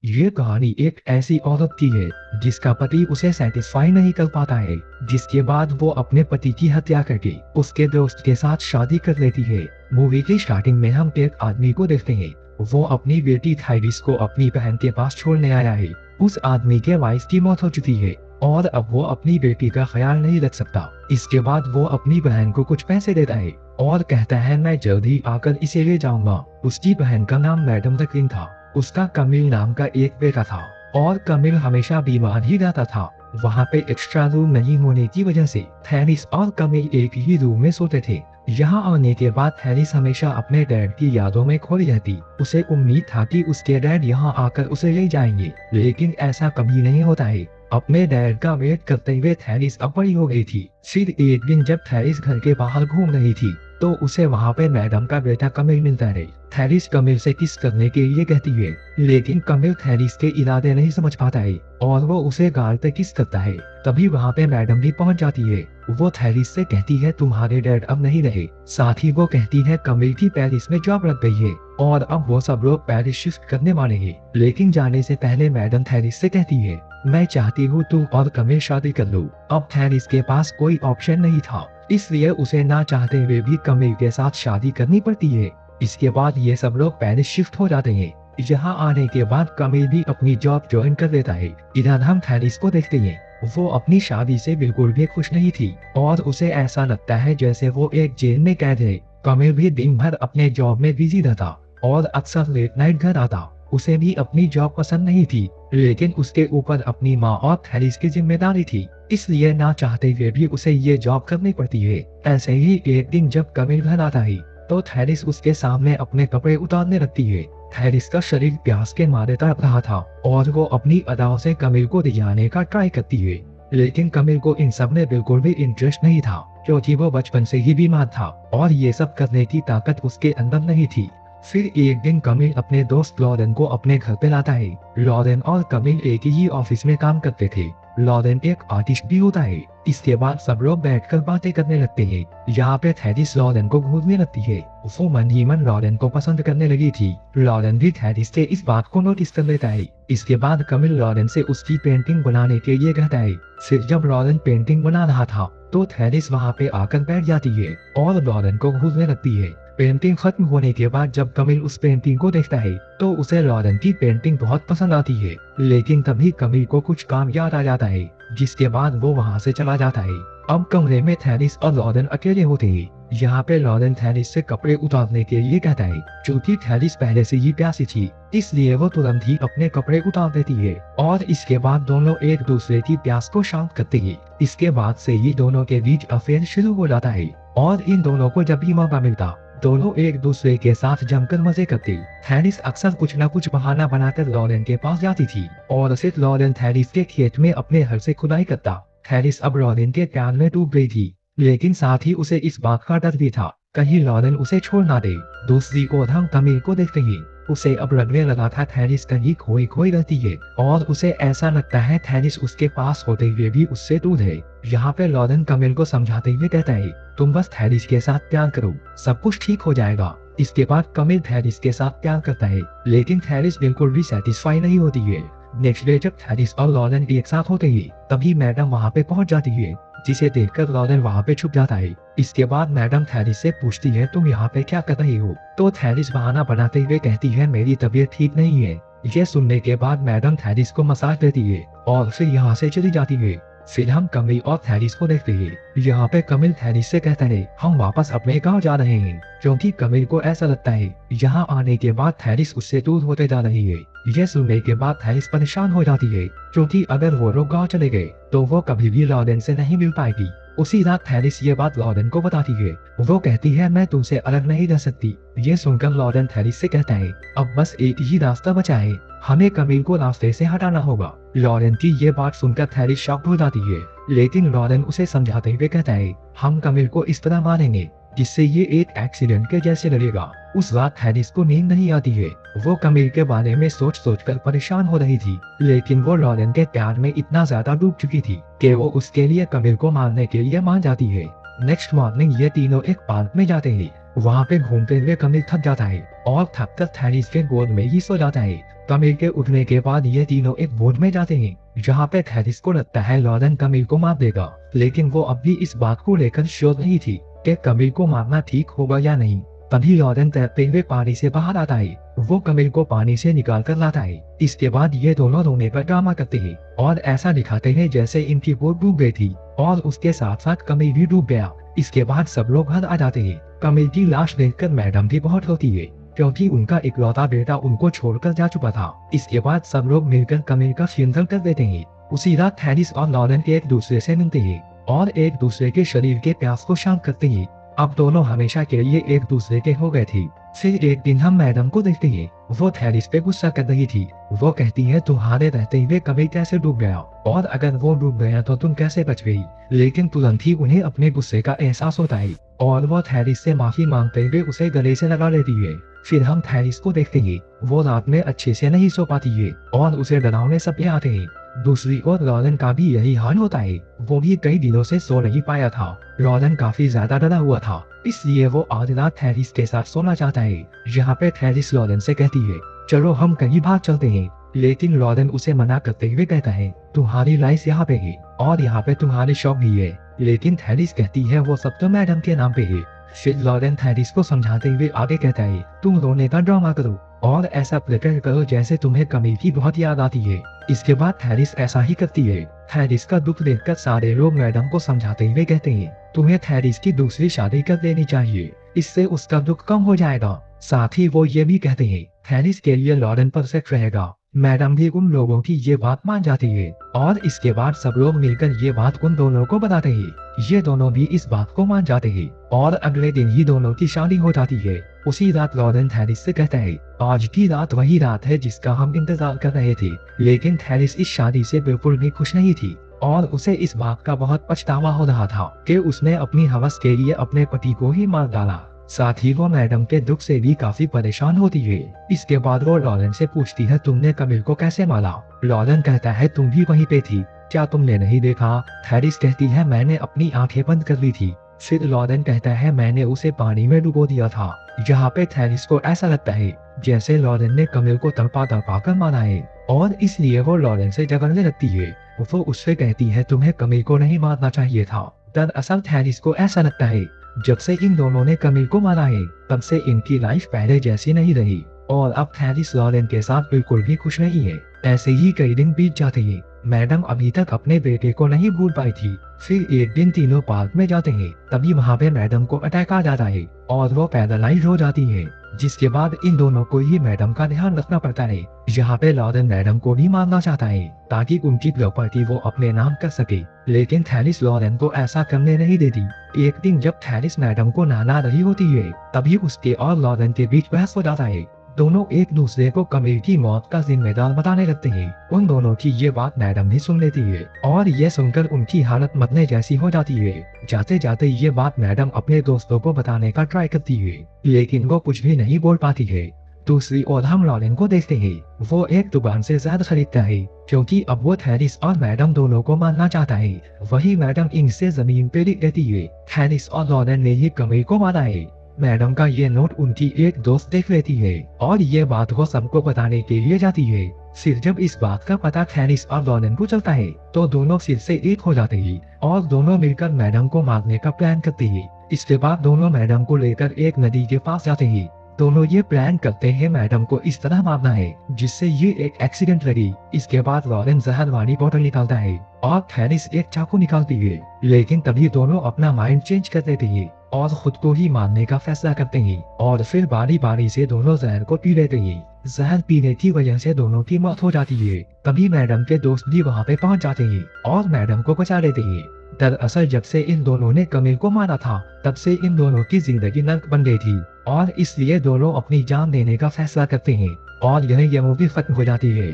ये कहानी एक ऐसी औरत की है जिसका पति उसे सेटिस्फाई नहीं कर पाता है, जिसके बाद वो अपने पति की हत्या करके उसके दोस्त के साथ शादी कर लेती है। मूवी की स्टार्टिंग में हम एक आदमी को देखते हैं। वो अपनी बेटी थाइरिस को अपनी बहन के पास छोड़ने आया है। उस आदमी के वाइफ की मौत हो चुकी है और अब वो अपनी बेटी का ख्याल नहीं रख सकता। इसके बाद वो अपनी बहन को कुछ पैसे देता है और कहता है मैं जल्द ही आकर इसे ले जाऊंगा। उसकी बहन का नाम मैडम रक्लिन था। उसका कमिल नाम का एक बेटा था और कमिल हमेशा बीमार ही रहता था। वहाँ पे एक्स्ट्रा रूम नहीं होने की वजह से हैरिस और कमिल एक ही रूम में सोते थे। यहाँ आने के बाद हैरिस हमेशा अपने डैड की यादों में खोई रहती। उसे उम्मीद था कि उसके डैड यहाँ आकर उसे ले जाएंगे, लेकिन ऐसा कभी नहीं होता है। अपने डैड का वेट करते हुए हैरिस अब बड़ी हो गई थी। फिर एक दिन जब हैरिस घर के बाहर घूम रही थी तो उसे वहाँ पे मैडम का बेटा कमिल मिलता है। हैरिस कमिल से किस करने के लिए कहती है, लेकिन कमिल हैरिस के इरादे नहीं समझ पाता है और वो उसे गाल पे किस करता है। तभी वहाँ पे मैडम भी पहुँच जाती है। वो हैरिस से कहती है तुम्हारे डैड अब नहीं रहे। साथ ही वो कहती है कमिल की पेरिस में जॉब लग गई है और अब वो सब लोग पेरिस शिफ्ट करने वाले हैं। लेकिन जाने से पहले मैडम हैरिस से कहती है मैं चाहती हूँ तुम और कमिल शादी कर लो। अब हैरिस के पास कोई ऑप्शन नहीं था, इसलिए उसे ना चाहते हुए भी कमिल के साथ शादी करनी पड़ती है। इसके बाद ये सब लोग पेरिस शिफ्ट हो जाते हैं। यहाँ आने के बाद कमिल भी अपनी जॉब ज्वाइन कर लेता है। इधर हम हैरिस को देखते हैं। वो अपनी शादी से बिल्कुल भी खुश नहीं थी और उसे ऐसा लगता है जैसे वो एक जेल में कैद है। कमिल भी दिन भर अपने जॉब में बिजी रहता और अक्सर लेट नाइट घर आता। उसे भी अपनी जॉब पसंद नहीं थी, लेकिन उसके ऊपर अपनी माँ और हैरिस की जिम्मेदारी थी, इसलिए ना चाहते हुए भी उसे ये जॉब करनी पड़ती है। ऐसे ही एक दिन जब कमिल घर आता है तो हैरिस उसके सामने अपने कपड़े उतारने लगती है। हैरिस का शरीर प्यास के मारे तड़प रहा था और वो अपनी अदाओं से कमिल को रिझाने का ट्राई करती है, लेकिन कमिल को इन सब में बिल्कुल भी इंटरेस्ट नहीं था, क्योंकि वो बचपन से ही बीमार था और ये सब करने की ताकत उसके अंदर नहीं थी। फिर एक दिन कमिल अपने दोस्त लॉरेन को अपने घर पे लाता है। लॉरेन और कमिल एक ही ऑफिस में काम करते थे। लॉरेन एक आर्टिस्ट भी होता है। इसके बाद सब लोग बैठकर बातें करने लगते हैं। यहाँ पे हैरिस लॉरेन को घूरने लगती है। वो मन ही मन लॉरेन को पसंद करने लगी थी। लॉरेन भी हैरिस से इस बात को नोटिस कर लेता है। इसके बाद कमिल लॉरेन से उसकी पेंटिंग बनाने के लिए कहता है। फिर जब लॉरेन पेंटिंग बना रहा था तो हैरिस वहाँ पे आकर बैठ जाती है और लॉरेन को घूरने लगती है। पेंटिंग खत्म होने के बाद जब कमिल उस पेंटिंग को देखता है तो उसे लॉरेन की पेंटिंग बहुत पसंद आती है, लेकिन तभी कमिल को कुछ काम याद आ जाता है, जिसके बाद वो वहाँ से चला जाता है। अब कमरे में हैरिस और लॉरेन अकेले होते हैं। यहाँ पे लॉरेन हैरिस से कपड़े उतारने के लिए कहता है। क्योंकि हैरिस पहले से ही प्यासी थी, इसलिए वो तुरंत ही अपने कपड़े उतार देती है और इसके बाद दोनों एक दूसरे की प्यास को शांत करते हैं। इसके बाद से ही दोनों के बीच अफेयर शुरू हो जाता है और इन दोनों को जब भी मौका मिलता दोनों एक दूसरे के साथ जमकर मजे करते। हैरिस अक्सर कुछ न कुछ बहाना बनाकर लॉरेन के पास जाती थी और सिर्फ लॉरेन हैरिस के खेत में अपने हल से खुदाई करता। हैरिस अब लॉरेन के प्यार में डूब गई थी, लेकिन साथ ही उसे इस बात का डर भी था कहीं लॉरेन उसे छोड़ ना दे। दूसरी ओर हम कमिल को देखते हैं। उसे अब लगने लगा था हैरिस कहीं खोई खोई रहती है और उसे ऐसा लगता है हैरिस उसके पास होते हुए भी उससे दूर है। यहाँ पे लॉरेन कमिल को समझाते हुए कहता है तुम बस हैरिस के साथ प्यार करो, सब कुछ ठीक हो जाएगा। इसके बाद कमिल हैरिस के साथ प्यार करता है, लेकिन हैरिस बिल्कुल भी सेटिस्फाई नहीं होती है। नेक्स्ट डे जब हैरिस और लॉरेन एक साथ होते हैं तभी मैडम वहाँ पे पहुँच जाती है, जिसे देखकर लॉरेन वहाँ पे छुप जाता है। इसके बाद मैडम हैरिस से पूछती है तुम यहाँ पे क्या कर रही हो, तो हैरिस बहाना बनाते हुए कहती है मेरी तबीयत ठीक नहीं है। ये सुनने के बाद मैडम हैरिस को मसाज देती है और फिर यहाँ से चली जाती है। फिर हम कमिल और हैरिस को देखते हैं। यहाँ पे कमिल हैरिस से कहता है हम वापस अपने गांव जा रहे हैं, क्योंकि कमिल को ऐसा लगता है यहाँ आने के बाद हैरिस उससे दूर होते जा रही है। यह सुनने के बाद हैरिस परेशान हो जाती है, क्योंकि अगर वो लोग गाँव चले गए तो वो कभी भी लॉरेन से नहीं मिल पाएगी। उसी रात हैरिस ये बात लॉरेन को बताती है। वो कहती है मैं तुमसे अलग नहीं रह सकती। ये सुनकर लॉरेन हैरिस से कहता है अब बस एक ही रास्ता बचा है, हमें कमिल को रास्ते से हटाना होगा। लॉरेन की ये बात सुनकर हैरिस शॉक हो जाती है, लेकिन लॉरेन उसे समझाते हुए कहता है हम कमिल को इस तरह मारेंगे जिससे ये एक एक्सीडेंट के जैसे लगेगा। उस रात हैरिस को नींद नहीं आती है। वो कमिल के बारे में सोच सोच कर परेशान हो रही थी, लेकिन वो लॉरेन के प्यार में इतना ज्यादा डूब चुकी थी कि वो उसके लिए कमिल को मारने के लिए मान जाती है। नेक्स्ट मॉर्निंग ये तीनों एक पार्क में जाते हैं। वहाँ पे घूमते हुए कमिल थक जाता है और थक कर हैरिस के गोद में ही सो जाता है। कमिल के उठने के बाद ये तीनों एक बोट में जाते हैं जहाँ पे थैरिस को लगता है लॉरेन कमिल को मार देगा, लेकिन वो अब भी इस बात को लेकर श्योर नहीं थी कि कमिल को मारना ठीक होगा या नहीं। तभी लॉरेन तैरते हुए पानी से बाहर आता है। वो कमिल को पानी से निकाल कर लाता है। इसके बाद ये दोनों रोने पर ड्रामा करते हैं और ऐसा दिखाते हैं जैसे इनकी बोट डूब गई थी और उसके साथ साथ कमिल भी डूब गया। इसके बाद सब लोग घर आ जाते हैं। कमिल की लाश देखकर मैडम भी बहुत रोती है क्योंकि उनका इकलौता बेटा उनको छोड़कर जा चुका था। इसके बाद सब लोग मिलकर कमिल का फ्यूनरल कर देते हैं। उसी रात थैरिस और लॉरेन एक दूसरे से मिलते हैं और एक दूसरे के शरीर के प्यास को शांत करते हैं। अब दोनों हमेशा के लिए एक दूसरे के हो गए थे। फिर एक दिन हम मैडम को देखते हैं। वो थैरिस पे गुस्सा कर रही थी। वो कहती है तुम्हारे रहते हुए कमिल कैसे डूब गया और अगर वो डूब गया तो तुम कैसे बच गई। लेकिन तुरंत ही उन्हें अपने गुस्से का एहसास होता है और वो थैरिस से माफी मांगते हुए उसे गले से लगा लेती है। फिर हम थैरिस को देखते हैं। वो रात में अच्छे से नहीं सो पाती है और उसे डरावने सपने आते हैं। दूसरी ओर लॉरेन का भी यही हाल होता है। वो भी कई दिनों से सो नहीं पाया था। लॉरेन काफी ज्यादा डरा हुआ था, इसलिए वो आज रात थैरिस के साथ सोना चाहता है। यहाँ पे थैरिस लॉरेन से कहती है चलो हम कहीं बाहर चलते हैं, लेकिन लॉरेन उसे मना करते हुए कहता है तुम्हारी लाइफ यहाँ पे है और यहाँ पे तुम्हारी शॉप भी है। लेकिन थैरिस कहती है वो सब तो मैडम के नाम पे है। फिर लॉरेन थैरिस को समझाते हुए आगे कहता है तुम रोने का ड्रामा करो और ऐसा प्रिपेयर करो जैसे तुम्हें कमिल की बहुत याद आती है। इसके बाद थैरिस ऐसा ही करती है। थैरिस का दुख देखकर सारे लोग मैडम को समझाते हुए कहते हैं तुम्हें थैरिस की दूसरी शादी कर देनी चाहिए, इससे उसका दुख कम हो जाएगा। साथ ही वो ये भी कहते हैं थैरिस के लिए लॉरेन परफेक्ट रहेगा। मैडम भी उन लोगों की ये बात मान जाती है और इसके बाद सब लोग मिलकर ये बात उन दोनों को बताते हैं। ये दोनों भी इस बात को मान जाते हैं और अगले दिन ही दोनों की शादी हो जाती है। उसी रात लॉरेन थैरिस से कहता है आज की रात वही रात है जिसका हम इंतजार कर रहे थे। लेकिन थैरिस इस शादी से बिल्कुल भी खुश नहीं थी और उसे इस बात का बहुत पछतावा हो रहा था कि उसने अपनी हवस के लिए अपने पति को ही मार डाला। साथ ही वो मैडम के दुख से भी काफी परेशान होती है। इसके बाद वो लॉरेन से पूछती है तुमने कमिल को कैसे मारा। लॉरेन कहता है तुम भी वहीं पे थी, क्या तुमने नहीं देखा। थैरिस कहती है मैंने अपनी आंखें बंद कर ली थी। फिर लॉरेन कहता है मैंने उसे पानी में डुबो दिया था। जहाँ पे थैरिस को ऐसा लगता है जैसे लॉरेन ने कमिल को तड़पा तड़पा कर मारा है और इसलिए वो लॉरेन से झगड़ने लगती है। वो उससे कहती है तुम्हें कमिल को नहीं मारना चाहिए था। दरअसल थैरिस को ऐसा लगता है जब से इन दोनों ने कमिल को मारा है तब से इनकी लाइफ पहले जैसी नहीं रही और अब थैरिस लॉरेन के साथ बिल्कुल भी खुश नहीं है। ऐसे ही कई दिन बीत जाते हैं। मैडम अभी तक अपने बेटे को नहीं भूल पाई थी। फिर एक दिन तीनों पार्क में जाते हैं। तभी वहाँ पे मैडम को अटैक आ जाता है और वो पैरालाइज हो जाती है, जिसके बाद इन दोनों को ही मैडम का ध्यान रखना पड़ता है। यहाँ पे लॉरेन मैडम को भी मारना चाहता है ताकि उनकी प्रॉपर्टी वो अपने नाम कर सके, लेकिन थैरिस लॉरेन को ऐसा करने नहीं देती। एक दिन जब थैरिस मैडम को नहला रही होती है तभी उसके और लॉरेन के बीच बहस हो जाता है। दोनों एक दूसरे को कमिल की मौत का जिम्मेदार बताने लगते हैं। उन दोनों की ये बात मैडम भी सुन लेती है और ये सुनकर उनकी हालत मरने जैसी हो जाती है। जाते जाते ये बात मैडम अपने दोस्तों को बताने का ट्राई करती है, लेकिन वो कुछ भी नहीं बोल पाती है। दूसरी ओर हम लॉरेन को देखते हैं। वो एक दुकान से जहर खरीदता है क्योंकि अब वो थैरिस और मैडम दोनों को मारना चाहता है। वही मैडम इनसे जमीन पे लिख देती है थैरिस और लॉरेन ने ही कमिल को मारा है। मैडम का ये नोट उनकी एक दोस्त देख लेती है और ये बात वो सबको बताने के लिए जाती है। फिर जब इस बात का पता थैरिस और लॉरेन को चलता है तो दोनों फिर से एक हो जाते हैं और दोनों मिलकर मैडम को मारने का प्लान करते हैं। इसके बाद दोनों मैडम को लेकर एक नदी के पास जाते हैं। दोनों ये प्लान करते हैं मैडम को इस तरह मारना है जिससे ये एक एक्सीडेंट लगे। इसके बाद लॉरेन जहर वाली बोतल निकालता है और थैरिस एक चाकू निकालती है, लेकिन तभी दोनों अपना माइंड चेंज कर देते हैं और खुद को ही मारने का फैसला करते हैं और फिर बारी बारी से दोनों जहर को पी लेते हैं। जहर पीने की वजह से दोनों की मौत हो जाती है। तभी मैडम के दोस्त भी वहाँ पे पहुँच जाते हैं और मैडम को बचा लेते हैं। दरअसल जब से इन दोनों ने कमिल को मारा था तब से इन दोनों की जिंदगी नर्क बन गई थी और इसलिए दोनों अपनी जान देने का फैसला करते हैं और यह मूवी खत्म हो जाती है।